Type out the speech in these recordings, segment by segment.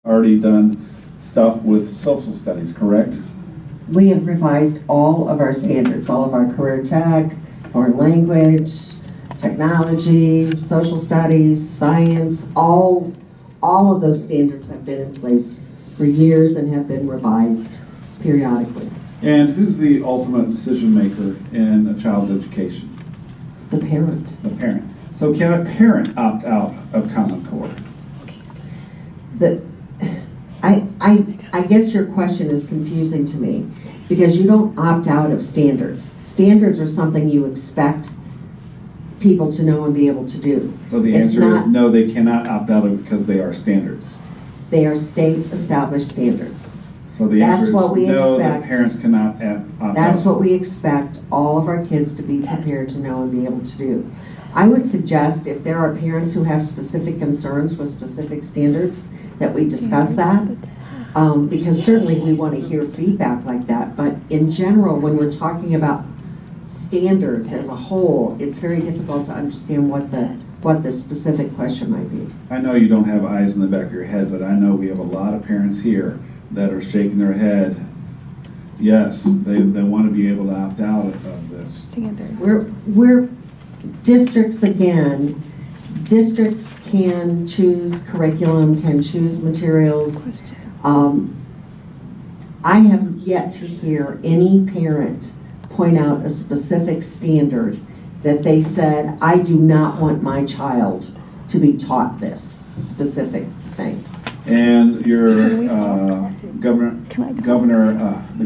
already done stuff with social studies, correct? We have revised all of our standards, all of our career tech, foreign language, technology, social studies, science, all of those standards have been in place for years and have been revised periodically. And who's the ultimate decision maker in a child's education? The parent. The parent. So can a parent opt out of Common Core? I guess your question is confusing to me because you don't opt out of standards. Standards are something you expect people to know and be able to do. So the answer is no, they cannot opt out of it because they are standards. They are state-established standards. So the answer is no, expect. the parents cannot opt out. That's what we expect all of our kids to be prepared to know and be able to do. I would suggest if there are parents who have specific concerns with specific standards that we discuss that, because certainly we want to hear feedback like that, but in general when we're talking about standards as a whole, it's very difficult to understand what the specific question might be. I know you don't have eyes in the back of your head, but I know we have a lot of parents here that are shaking their head. Yes, they want to be able to opt out of this. Standards. We're districts again. Districts can choose curriculum, can choose materials. I have yet to hear any parent point out a specific standard that they said, I do not want my child to be taught this specific thing. And your the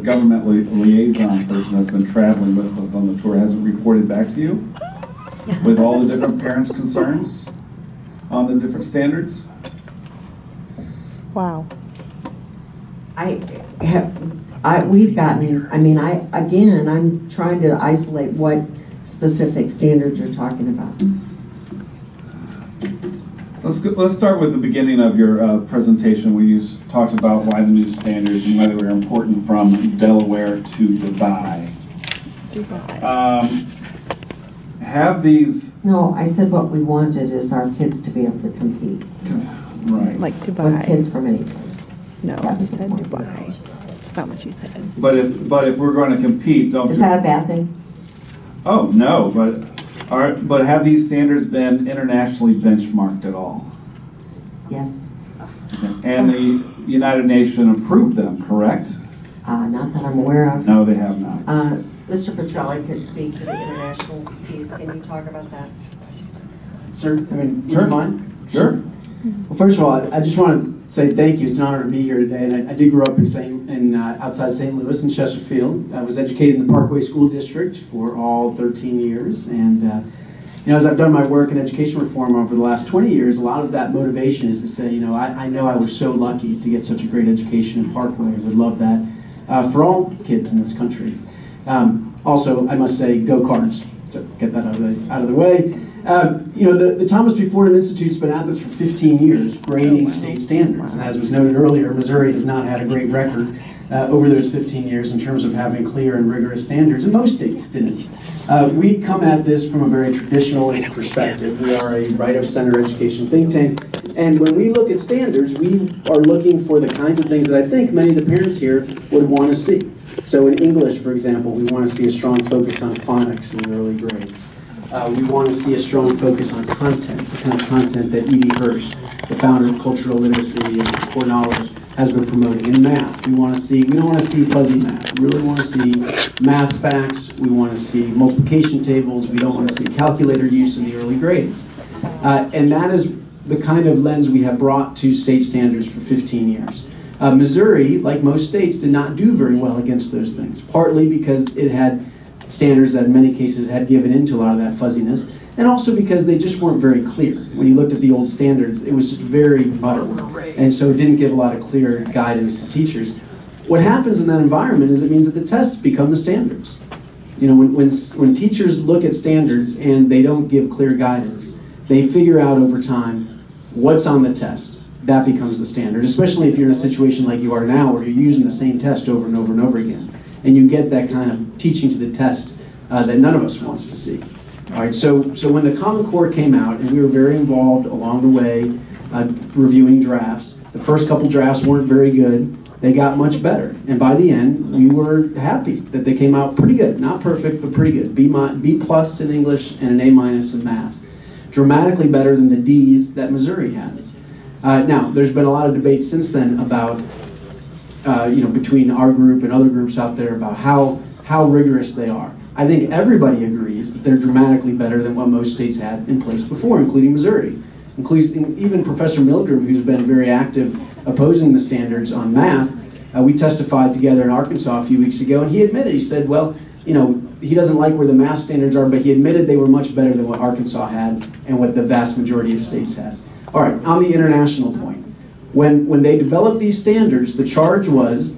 government liaison person that's been traveling with us on the tour hasn't reported back to you with all the different parents' concerns on the different standards? Wow. We've gotten, I'm trying to isolate what specific standards you're talking about. Let's start with the beginning of your presentation where you talked about why the new standards and why they were important from Delaware to Dubai. Have these... No, I said what we wanted is our kids to be able to compete. Right. Like Dubai. With kids from any place. No, you said Dubai. That's not what you said. But if we're going to compete, don't... Is that a bad thing? Oh, no, but have these standards been internationally benchmarked at all? Yes. Okay. And the United Nations approved them, correct? Not that I'm aware of. No, they have not. Mr. Petrelli could speak to the international piece. Can you talk about that? Sir, would Sure. you mind? Sure. Well, first of all, I just want to say thank you. It's an honor to be here today. And I did grow up outside St. Louis in Chesterfield. I was educated in the Parkway School District for all 13 years. And as I've done my work in education reform over the last 20 years, a lot of that motivation is to say, I know I was so lucky to get such a great education in Parkway. I would love that for all kids in this country. Also, I must say, go Cards. So get that out of the way. The Thomas B. Fordham Institute's been at this for 15 years, grading state standards. And as was noted earlier, Missouri has not had a great record over those 15 years in terms of having clear and rigorous standards, and most states didn't. We come at this from a very traditionalist perspective. We are a right-of-center education think tank, and when we look at standards, we are looking for the kinds of things that I think many of the parents here would want to see. So in English, for example, we want to see a strong focus on phonics in the early grades. We want to see a strong focus on content, the kind of content that E.D. Hirsch, the founder of cultural literacy and core knowledge, has been promoting. In math, we don't want to see fuzzy math. We really want to see math facts. We want to see multiplication tables. We don't want to see calculator use in the early grades. And that is the kind of lens we have brought to state standards for 15 years. Missouri, like most states, did not do very well against those things, partly because it had standards that in many cases had given into a lot of that fuzziness, and also because they just weren't very clear. When you looked at the old standards, it was just very muddled, and so it didn't give a lot of clear guidance to teachers. What happens in that environment is it means that the tests become the standards. When teachers look at standards and they don't give clear guidance, they figure out over time what's on the test. That becomes the standard, especially if you're in a situation like you are now where you're using the same test over and over and over again. And you get that kind of teaching to the test that none of us wants to see. All right, so when the Common Core came out, and we were very involved along the way reviewing drafts. The first couple drafts weren't very good. They got much better. And by the end, we were happy that they came out pretty good. Not perfect, but pretty good. B plus in English and an A minus in math. Dramatically better than the D's that Missouri had. Now, there's been a lot of debate since then about, between our group and other groups out there about how rigorous they are. I think everybody agrees that they're dramatically better than what most states had in place before, including Missouri. Including even Professor Milgram, who's been very active opposing the standards on math. We testified together in Arkansas a few weeks ago, and he admitted, he said, well, he doesn't like where the math standards are, but he admitted they were much better than what Arkansas had and what the vast majority of states had. All right, on the international point, when they developed these standards, the charge was,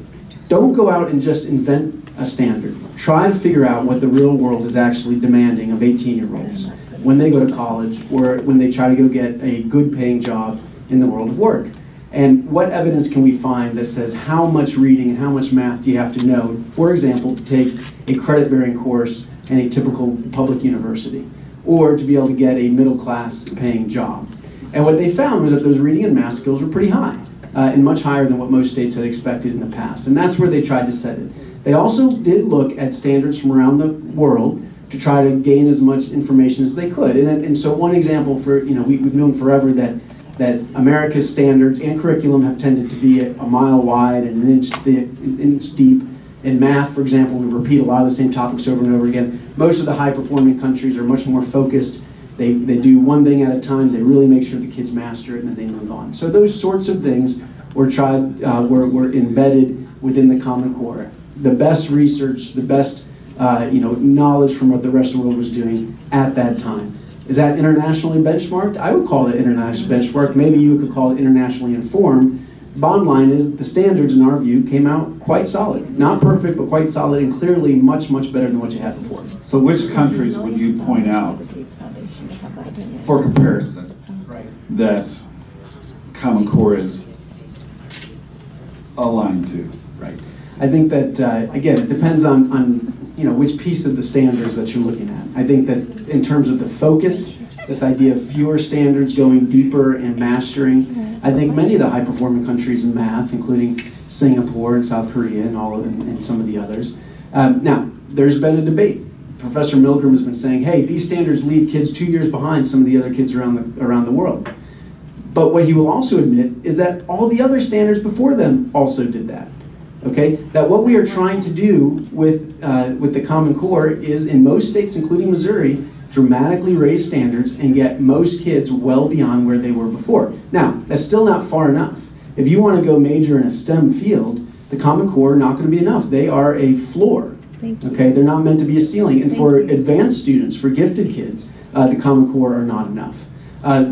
don't go out and just invent a standard. Try to figure out what the real world is actually demanding of 18-year-olds when they go to college or when they try to go get a good paying job in the world of work. And what evidence can we find that says how much reading and how much math do you have to know, for example, to take a credit-bearing course in a typical public university, or to be able to get a middle-class paying job? And what they found was that those reading and math skills were pretty high, and much higher than what most states had expected in the past. And that's where they tried to set it. They also did look at standards from around the world to try to gain as much information as they could. And so one example for, we've known forever that America's standards and curriculum have tended to be a mile wide and an inch deep. In math, for example, we repeat a lot of the same topics over and over again. Most of the high-performing countries are much more focused. They do one thing at a time. They really make sure the kids master it, and then they move on. So those sorts of things were embedded within the Common Core. The best research, the best knowledge from what the rest of the world was doing at that time. Is that internationally benchmarked? I would call it internationally benchmarked. Maybe you could call it internationally informed. Bottom line is the standards, in our view, came out quite solid. Not perfect, but quite solid, and clearly much, much better than what you had before. So which countries would you point out for comparison that Common Core is aligned to? Right. I think that, again, it depends on which piece of the standards that you're looking at. I think that in terms of the focus, this idea of fewer standards going deeper and mastering, I think many of the high-performing countries in math, including Singapore and South Korea and some of the others. Now, there's been a debate. Professor Milgram has been saying, hey, these standards leave kids 2 years behind some of the other kids around the world. But what he will also admit is that all the other standards before them also did that. Okay, that what we are trying to do with the Common Core is, in most states, including Missouri, dramatically raise standards and get most kids well beyond where they were before. Now, that's still not far enough. If you want to go major in a STEM field, the Common Core are not going to be enough. They are a floor. Okay, they're not meant to be a ceiling. And for advanced students, for gifted kids, the Common Core are not enough.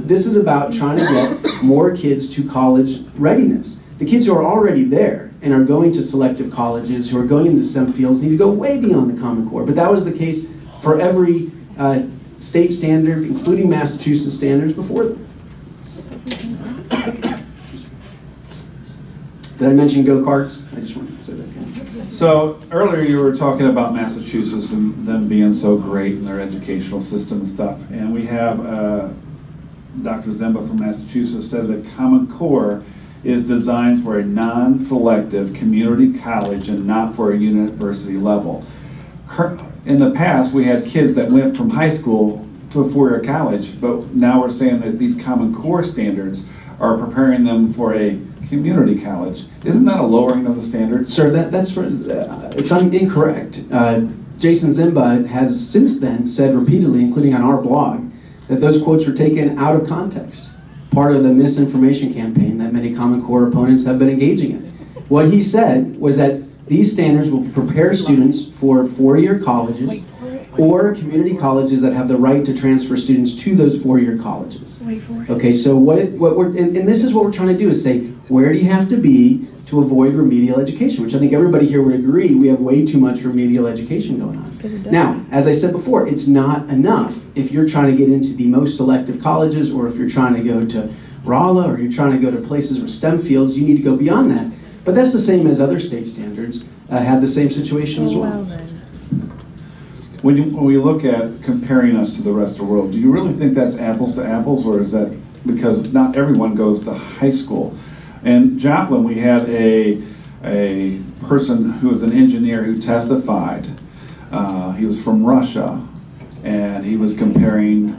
This is about trying to get more kids to college readiness. The kids who are already there and are going to selective colleges, who are going into STEM fields, need to go way beyond the Common Core. But that was the case for every state standard, including Massachusetts standards before them. Did I mention go-karts? I just wanted to say that again. So earlier you were talking about Massachusetts and them being so great in their educational system and stuff. And we have Dr. Zemba from Massachusetts said that Common Core is designed for a non-selective community college and not for a university level. In the past, we had kids that went from high school to a four-year college, but now we're saying that these Common Core standards are preparing them for a community college. Isn't that a lowering of the standards? Sir, it's incorrect. Jason Zemba has since then said repeatedly, including on our blog, that those quotes were taken out of context. Part of the misinformation campaign that many Common Core opponents have been engaging in. What he said was that these standards will prepare students for four-year colleges or community colleges that have the right to transfer students to those four-year colleges. Okay, so and this is what we're trying to do is say, where do you have to be to avoid remedial education, which I think everybody here would agree we have way too much remedial education going on. Now, as I said before, it's not enough if you're trying to get into the most selective colleges, or if you're trying to go to Rolla, or you're trying to go to places with STEM fields, you need to go beyond that. But that's the same as other state standards had the same situation as well. When we look at comparing us to the rest of the world, do you really think that's apples to apples, or is that because not everyone goes to high school. In Joplin, we had a person who was an engineer who testified. He was from Russia, and he was comparing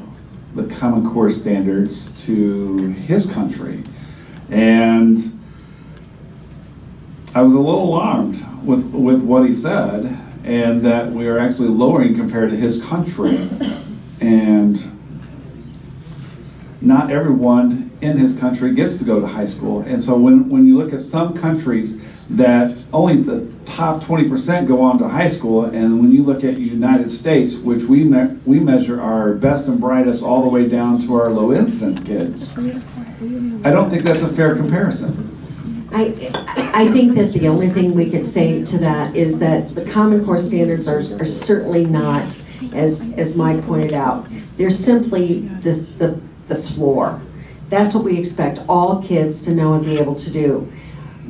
the Common Core standards to his country. And I was a little alarmed with what he said, and that we are actually lowering compared to his country. And not everyone in his country gets to go to high school. And so when you look at some countries that only the top 20% go on to high school, and when you look at United States, which we measure our best and brightest all the way down to our low incidence kids, I don't think that's a fair comparison. I think that the only thing we could say to that is that the Common Core standards are certainly not, as Mike pointed out, they're simply the floor. That's what we expect all kids to know and be able to do.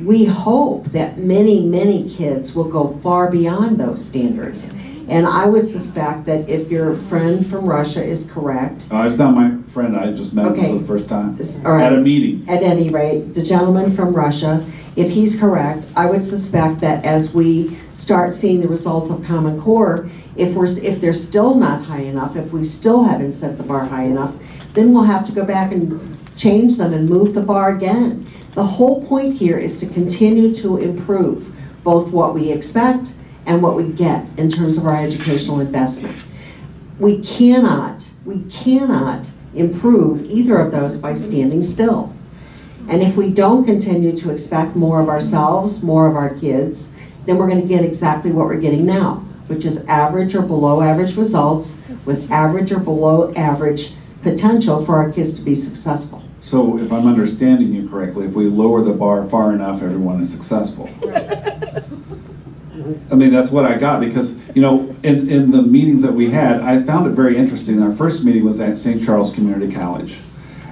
We hope that many, many kids will go far beyond those standards. And I would suspect that if your friend from Russia is correct. It's not my friend, I just met him for the first time at a meeting. At any rate, the gentleman from Russia, if he's correct, I would suspect that as we start seeing the results of Common Core, if they're still not high enough, if we still haven't set the bar high enough, then we'll have to go back and change them and move the bar again. The whole point here is to continue to improve both what we expect and what we get in terms of our educational investment. We cannot improve either of those by standing still. And if we don't continue to expect more of ourselves, more of our kids, then we're going to get exactly what we're getting now, which is average or below average results with average or below average potential for our kids to be successful. So if I'm understanding you correctly, if we lower the bar far enough, everyone is successful. I mean, that's what I got, because, you know, in the meetings that we had, I found it very interesting. Our first meeting was at St. Charles Community College,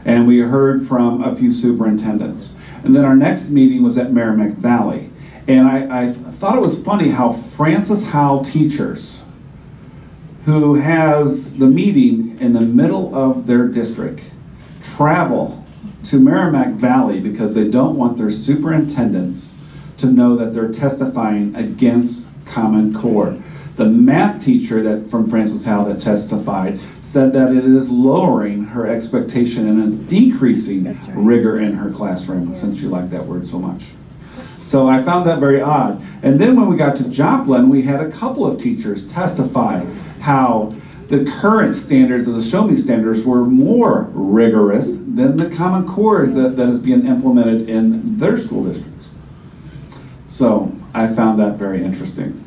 and we heard from a few superintendents. And then our next meeting was at Merrimack Valley. And I thought it was funny how Francis Howell teachers, who has the meeting in the middle of their district, travel to Merrimack Valley because they don't want their superintendents to know that they're testifying against Common Core. The math teacher from Francis Howell that testified said that it is lowering her expectation and is decreasing rigor in her classroom, since you like that word so much. So I found that very odd. And then when we got to Joplin, we had a couple of teachers testify how the current standards of the Show Me standards were more rigorous than the Common Core that is being implemented in their school districts. So I found that very interesting.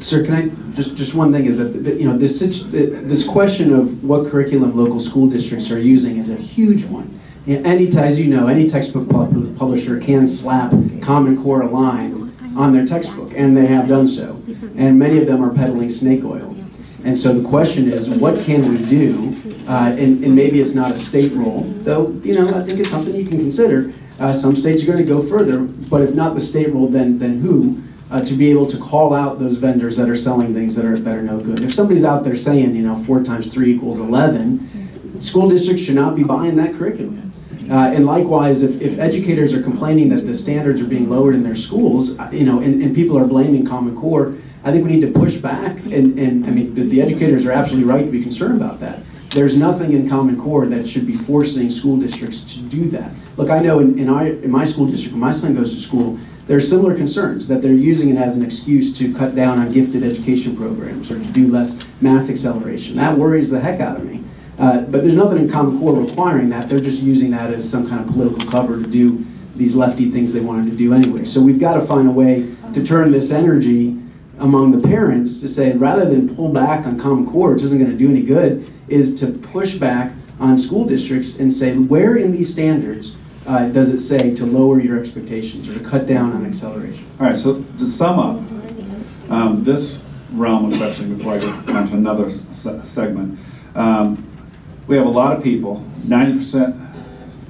Sir, can I just one thing is that you know this question of what curriculum local school districts are using is a huge one. As you know, any textbook publisher can slap Common Core aligned on their textbook, and they have done so. And many of them are peddling snake oil. And so the question is, what can we do? And maybe it's not a state role, though. You know, I think it's something you can consider. Some states are going to go further, but if not the state role, then who? To be able to call out those vendors that are selling things that are no good. If somebody's out there saying, you know, 4 times 3 equals 11, school districts should not be buying that curriculum. And likewise, if educators are complaining that the standards are being lowered in their schools, you know, and people are blaming Common Core, I think we need to push back. And I mean, the educators are absolutely right to be concerned about that. There's nothing in Common Core that should be forcing school districts to do that. Look, I know in my school district, when my son goes to school, there are similar concerns that they're using it as an excuse to cut down on gifted education programs or to do less math acceleration. That worries the heck out of me. But there's nothing in Common Core requiring that. They're just using that as some kind of political cover to do these lefty things they wanted to do anyway. So we've got to find a way to turn this energy among the parents to say, rather than pull back on Common Core, which isn't going to do any good, is to push back on school districts and say, where in these standards does it say to lower your expectations or to cut down on acceleration? All right, so to sum up this realm of questioning before I get on to another segment, we have a lot of people, 90%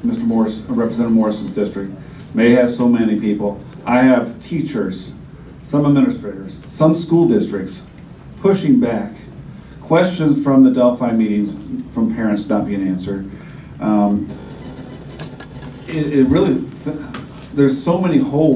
Mr. Morris, Representative Morris's district, may have so many people. I have teachers, some administrators, some school districts pushing back, questions from the Delphi meetings from parents not being answered, It really, there's so many holes